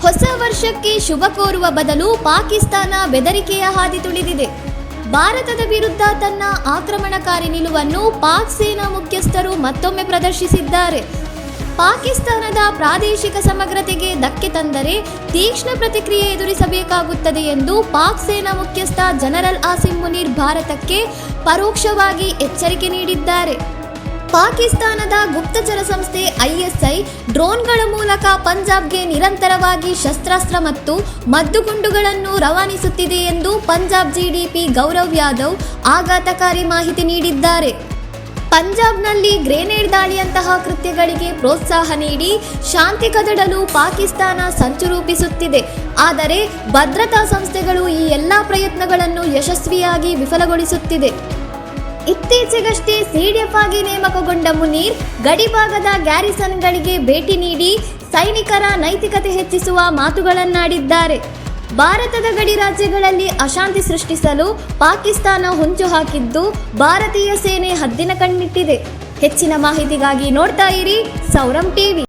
ಹೊಸ ವರ್ಷಕ್ಕೆ ಶುಭ ಕೋರುವ ಬದಲು ಪಾಕಿಸ್ತಾನ ಬೆದರಿಕೆಯ ಹಾದಿ ತುಳಿದಿದೆ. ಭಾರತದ ವಿರುದ್ಧ ತನ್ನ ಆಕ್ರಮಣಕಾರಿ ನಿಲುವನ್ನು ಪಾಕ್ ಸೇನಾ ಮುಖ್ಯಸ್ಥರು ಮತ್ತೊಮ್ಮೆ ಪ್ರದರ್ಶಿಸಿದ್ದಾರೆ. ಪಾಕಿಸ್ತಾನದ ಪ್ರಾದೇಶಿಕ ಸಮಗ್ರತೆಗೆ ಧಕ್ಕೆ ತಂದರೆ ತೀಕ್ಷ್ಣ ಪ್ರತಿಕ್ರಿಯೆ ಎದುರಿಸಬೇಕಾಗುತ್ತದೆ ಎಂದು ಪಾಕ್ ಸೇನಾ ಮುಖ್ಯಸ್ಥ ಜನರಲ್ ಆಸಿಮ್ ಮುನೀರ್ ಭಾರತಕ್ಕೆ ಪರೋಕ್ಷವಾಗಿ ಎಚ್ಚರಿಕೆ ನೀಡಿದ್ದಾರೆ. ಪಾಕಿಸ್ತಾನದ ಗುಪ್ತಚರ ಸಂಸ್ಥೆ ಐಎಸ್ಐ ಡ್ರೋನ್ಗಳ ಮೂಲಕ ಪಂಜಾಬ್ಗೆ ನಿರಂತರವಾಗಿ ಶಸ್ತ್ರಾಸ್ತ್ರ ಮತ್ತು ಮದ್ದುಗುಂಡುಗಳನ್ನು ರವಾನಿಸುತ್ತಿದೆ ಎಂದು ಪಂಜಾಬ್ ಜಿಡಿಪಿ ಗೌರವ್ ಯಾದವ್ ಆಘಾತಕಾರಿ ಮಾಹಿತಿ ನೀಡಿದ್ದಾರೆ. ಪಂಜಾಬ್ನಲ್ಲಿ ಗ್ರೆನೇಡ್ ದಾಳಿಯಂತಹ ಕೃತ್ಯಗಳಿಗೆ ಪ್ರೋತ್ಸಾಹ ನೀಡಿ ಶಾಂತಿ ಕದಡಲು ಪಾಕಿಸ್ತಾನ ಸಂಚು ರೂಪಿಸುತ್ತಿದೆ. ಆದರೆ ಭದ್ರತಾ ಸಂಸ್ಥೆಗಳು ಈ ಎಲ್ಲ ಪ್ರಯತ್ನಗಳನ್ನು ಯಶಸ್ವಿಯಾಗಿ ವಿಫಲಗೊಳಿಸುತ್ತಿದೆ. ಇತ್ತೀಚೆಗಷ್ಟೇ ಸಿಡಿಎಫ್ ಆಗಿ ನೇಮಕಗೊಂಡ ಮುನೀರ್ ಗಡಿಭಾಗದ ಗ್ಯಾರಿಸನ್ಗಳಿಗೆ ಭೇಟಿ ನೀಡಿ ಸೈನಿಕರ ನೈತಿಕತೆ ಹೆಚ್ಚಿಸುವ ಮಾತುಗಳನ್ನಾಡಿದ್ದಾರೆ. ಭಾರತದ ಗಡಿ ರಾಜ್ಯಗಳಲ್ಲಿ ಅಶಾಂತಿ ಸೃಷ್ಟಿಸಲು ಪಾಕಿಸ್ತಾನ ಹೊಂಚು ಹಾಕಿದ್ದು ಭಾರತೀಯ ಸೇನೆ ಹದ್ದಿನ ಕಣ್ಣಿಟ್ಟಿದೆ. ಹೆಚ್ಚಿನ ಮಾಹಿತಿಗಾಗಿ ನೋಡ್ತಾ ಇರಿ ಸೌರಂ ಟಿವಿ.